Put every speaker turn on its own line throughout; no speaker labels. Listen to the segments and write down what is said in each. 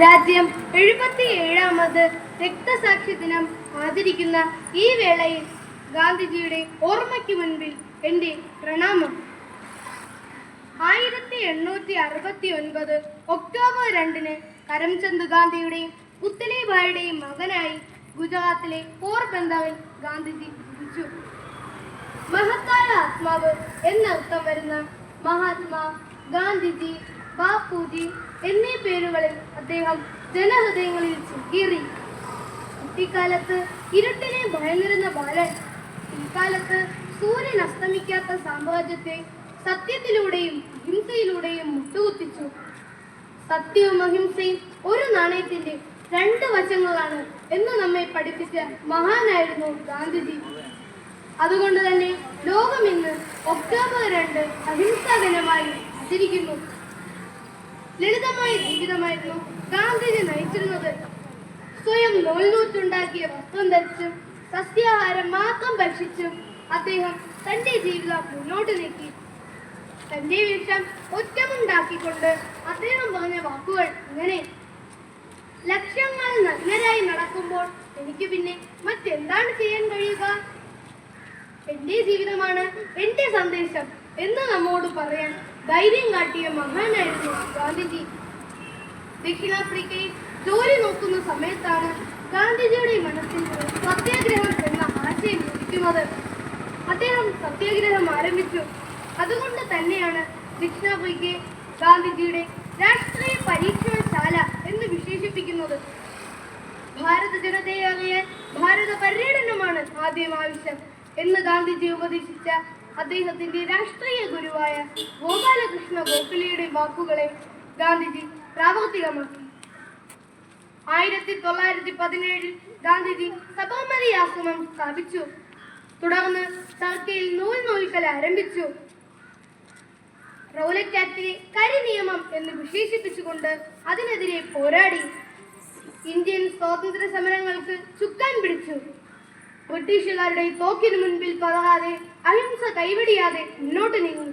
രാജ്യം 77ാമത് രക്തസാക്ഷി ദിനം ആചരിക്കുന്ന ഈ വേളയിൽ ഗാന്ധിജിയുടെ ഓർമ്മയ്ക്ക് മുൻപിൽ എൻ്റെ പ്രണാമം. 1869 ഒക്ടോബർ 2 കരംചന്ദ് ഗാന്ധിയുടെയും പുത്ലിബായിയുടെയും മകനായി ഗുജറാത്തിലെ പോർബന്ദറിൽ ഗാന്ധിജി ജനിച്ചു. മഹത്തായ ആത്മാവ് എന്നർത്ഥം വരുന്ന മഹാത്മാ ഗാന്ധിജി, ബാപ്പുജി എന്നീ പേരുകളിൽ അദ്ദേഹം ജനഹൃദയങ്ങളിൽ ചേക്കേറി. കുട്ടിക്കാലത്ത് ഇരുട്ടിനെ ഭയന്നിരുന്ന ബാലൻ ഇക്കാലത്ത് സൂര്യൻ അസ്തമിക്കാത്ത സാമ്രാജ്യത്തെ സത്യത്തിലൂടെയും അഹിംസയിലൂടെയും മുട്ടുകുത്തിച്ചു. സത്യവും അഹിംസയും ഒരു നാണയത്തിന്റെ രണ്ട് വശങ്ങളാണ് എന്ന് നമ്മെ പഠിപ്പിച്ച മഹാനായിരുന്നു ഗാന്ധിജി. അതുകൊണ്ട് തന്നെ ലോകം ഇന്ന് ഒക്ടോബർ 2 അഹിംസാ ദിനമായി ആചരിക്കുന്നു. ലളിതമായ ജീവിതമായിരുന്നു ഗാന്ധിജി നയിച്ചിരുന്നത്. സ്വയം നൂൽനൂറ്റുണ്ടാക്കിയ വസ്ത്രം ധരിച്ചും സസ്യാഹാരം മാത്രം ഭക്ഷിച്ചും അദ്ദേഹം തന്റെ ജീവിതം മുന്നോട്ട് നീക്കി. തന്റെ വേഷം ഒറ്റമുണ്ടാക്കിക്കൊണ്ട് അദ്ദേഹം പറഞ്ഞ വാക്കുകൾ ഇങ്ങനെ: ലക്ഷ്യങ്ങൾ നഗ്നരായി നടക്കുമ്പോൾ എനിക്ക് പിന്നെ മറ്റെന്താണ് ചെയ്യാൻ കഴിയുക? എന്റെ ജീവിതമാണ് എന്റെ സന്ദേശം എന്ന് നമ്മോട് പറയാൻ ധൈര്യം കാട്ടിയ മഹാനായിരുന്നു ഗാന്ധിജി. ദക്ഷിണാഫ്രിക്കയിൽ ജോലി നോക്കുന്ന സമയത്താണ് ഗാന്ധിജിയുടെ മനസ്സിൽ സത്യാഗ്രഹം എന്ന ആശയം ഉദിക്കുന്നത്. അദ്ദേഹം സത്യാഗ്രഹം ആരംഭിച്ചു. അതുകൊണ്ട് തന്നെയാണ് ദക്ഷിണാഫ്രിക്കയെ ഗാന്ധിജിയുടെ രാഷ്ട്രീയ പരീക്ഷണശാല എന്ന് വിശേഷിപ്പിക്കുന്നത്. ഭാരത ജനതയെ അറിയാൻ ഭാരത പര്യടനമാണ് ആദ്യം ആവശ്യം എന്ന് ഗാന്ധിജി ഉപദേശിച്ച അദ്ദേഹത്തിന്റെ രാഷ്ട്രീയ ഗുരുവായ ഗോപാലകൃഷ്ണ ഗോഖലെയുടെ വാക്കുകളെ ഗാന്ധിജി പ്രാവർത്തികമാക്കി. 1917 ഗാന്ധിജി സബർമതി ആശ്രമം സ്ഥാപിച്ചു. തുടർന്ന് ചർക്കയിൽ നൂൽ നൂൽക്കൽ ആരംഭിച്ചു. റൗലറ്റ് ആക്ടിനെ കരിനിയമം എന്ന് വിശേഷിപ്പിച്ചുകൊണ്ട് അതിനെതിരെ പോരാടി. ഇന്ത്യൻ സ്വാതന്ത്ര്യ സമരങ്ങൾക്ക് ചുക്കാൻ പിടിച്ചു. ബ്രിട്ടീഷുകാരുടെ തോക്കിന് മുൻപിൽ പതറാതെ അഹിംസ കൈവെടിയാതെ മുന്നോട്ട് നീങ്ങി.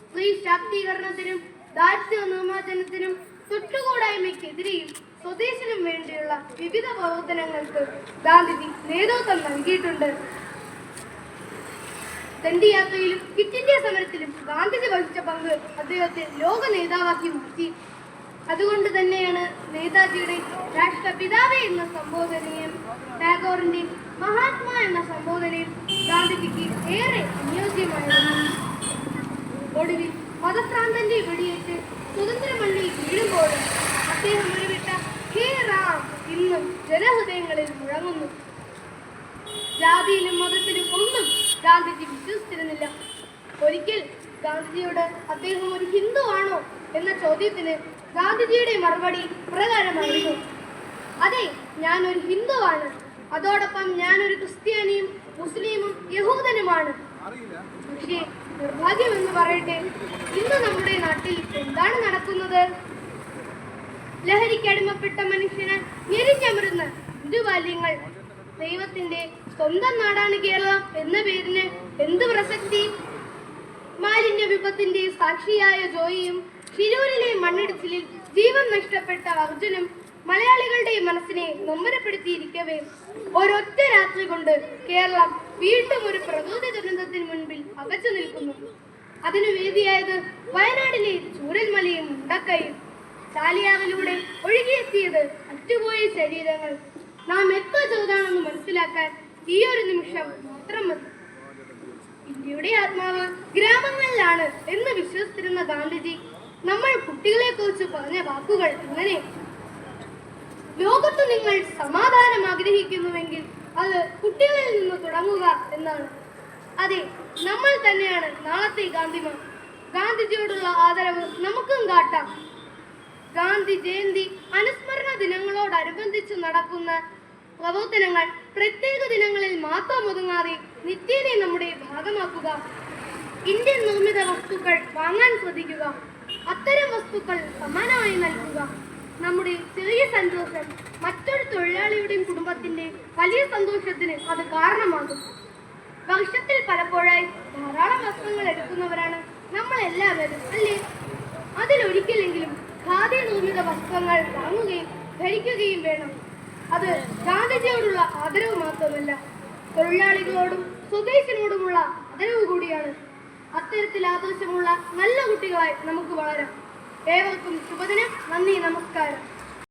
സ്ത്രീ ശാക്തീകരണത്തിനും ദാരിദ്ര്യ നിർമ്മാർജ്ജനത്തിനും തൊട്ടുകൂടായ്മയ്ക്കെതിരെയും സ്വദേശിനും വേണ്ടിയുള്ള വിവിധ പ്രവർത്തനങ്ങൾക്ക് ഗാന്ധിജി നേതൃത്വം നൽകിയിട്ടുണ്ട്. ദണ്ഡിയാത്രയിലും ക്വിറ്റ് ഇന്ത്യ സമരത്തിലും ഗാന്ധിജി വഹിച്ച പങ്ക് അദ്ദേഹത്തെ ലോക നേതാവാക്കി മാറ്റി. അതുകൊണ്ട് തന്നെയാണ് നേതാജിയുടെ രാഷ്ട്രപിതാവേ എന്ന സംബോധനയും ടാഗോറിന്റെ മഹാത്മാ എന്ന സംബോധനയും ഗാന്ധിജിക്ക് ഏറെ അനുയോജ്യമായിരുന്നു. ഒടുവിൽ മതഭ്രാന്തന്റെ വെടിയേറ്റ് സ്വതന്ത്രമണ്ണിൽ വീഴുമ്പോൾ അദ്ദേഹം ഉരുവിട്ട ഹേ റാം ഇന്നും ജനഹൃദയങ്ങളിൽ മുഴങ്ങുന്നു. ജാതിയിലും മതത്തിലും ഒന്നും ഗാന്ധിജി വിശ്വസിച്ചിരുന്നില്ല. ഒരിക്കൽ ഗാന്ധിജിയോട് അദ്ദേഹം ഒരു ഹിന്ദു ആണോ എന്ന ചോദ്യത്തിന് ഗാന്ധിജിയുടെ മറുപടി പ്രകാരമായിരുന്നു: അതെ, ഞാനൊരു ഹിന്ദുവാണ്. അതോടൊപ്പം ഞാനൊരു ക്രിസ്ത്യാനിയും മുസ്ലിമും യഹൂദനുമാണ്. പക്ഷേ നിർഭാഗ്യമെന്ന് പറയട്ടെ, ഇന്ന് നമ്മുടെ നാട്ടിൽ എന്താണ് നടക്കുന്നത്? ലഹരിക്കടിമപ്പെട്ട മനുഷ്യന് ഞെരിഞ്ഞമരുന്ന ഹിന്ദുബാല്യങ്ങൾ. ദൈവത്തിന്റെ സ്വന്തം നാടാണ് കേരളം എന്ന പേരിന് എന്ത് പ്രസക്തി? മാലിന്യ വിപത്തിന്റെ സാക്ഷിയായ ജോയിയും ശിരൂരിലെ മണ്ണിടിച്ചിലിൽ ജീവൻ നഷ്ടപ്പെട്ട അർജുനും മലയാളികളുടെ മനസ്സിനെ നൊമ്പരപ്പെടുത്തിയിരിക്കവേ ഒരൊറ്റ രാത്രി കൊണ്ട് കേരളം വീണ്ടും ഒരു പ്രകൃതി ദുരന്തത്തിന് മുൻപിൽ അകച്ചു നിൽക്കുന്നു. അതിനു വേദിയായത് വയനാടിലെ ചൂരൽമലയും മുണ്ടക്കയും. ചാലിയാറിലൂടെ ഒഴുകിയെത്തിയത് അറ്റുപോയ ശരീരങ്ങൾ. നാം എത്ര ചെറുതാണെന്ന് മനസ്സിലാക്കാൻ ഈ ഒരു നിമിഷം മാത്രം മതി. ഇന്ത്യയുടെ ആത്മാവ് ഗ്രാമങ്ങളിലാണ് എന്ന് വിശ്വസിച്ചിരുന്ന ഗാന്ധിജി നമ്മൾ കുട്ടികളെ കുറിച്ച് പറഞ്ഞ വാക്കുകൾ ഇങ്ങനെ: ലോകത്ത് നിങ്ങൾ സമാധാനം ആഗ്രഹിക്കുന്നുവെങ്കിൽ അത് കുട്ടികളിൽ നിന്ന് തുടങ്ങുക എന്നാണ്. അതെ, നമ്മൾ തന്നെയാണ് നാളത്തെ ഗാന്ധിമാർ. ഗാന്ധിജിയോടുള്ള ആദരവ് നമുക്കും കാട്ടാം. ഗാന്ധി ജയന്തി അനുസ്മരണ ദിനങ്ങളോടനുബന്ധിച്ച് നടക്കുന്ന പ്രവർത്തനങ്ങൾ പ്രത്യേക ദിനങ്ങളിൽ മാത്രം ഒതുങ്ങാതെ നിത്യേനെ നമ്മുടെ ഭാഗമാക്കുക. ഇന്ത്യൻ നിർമ്മിത വസ്തുക്കൾ വാങ്ങാൻ ശ്രദ്ധിക്കുക. അത്തരം വസ്തുക്കൾ സമ്മാനമായി നൽകുക. നമ്മുടെ ചെറിയ സന്തോഷം മറ്റൊരു തൊഴിലാളിയുടെയും കുടുംബത്തിന്റെ വലിയ സന്തോഷത്തിന് അത് കാരണമാകും. വർഷത്തിൽ പലപ്പോഴായി ധാരാളം വസ്ത്രങ്ങൾ എടുക്കുന്നവരാണ് നമ്മൾ എല്ലാവരും, അല്ലേ? അതിലൊരിക്കലെങ്കിലും ഖാദി നിർമ്മിത വസ്ത്രങ്ങൾ വാങ്ങുകയും ധരിക്കുകയും വേണം. അത് ഗാന്ധിജിയോടുള്ള ആദരവ് മാത്രമല്ല, തൊഴിലാളികളോടും സ്വദേശിനോടുമുള്ള ആദരവ് കൂടിയാണ്. അത്തരത്തിൽ ആദർശമുള്ള നല്ല കുട്ടികളായി നമുക്ക് വളരാം. ഏവർക്കും ശുഭദിനം. നന്ദി, നമസ്കാരം.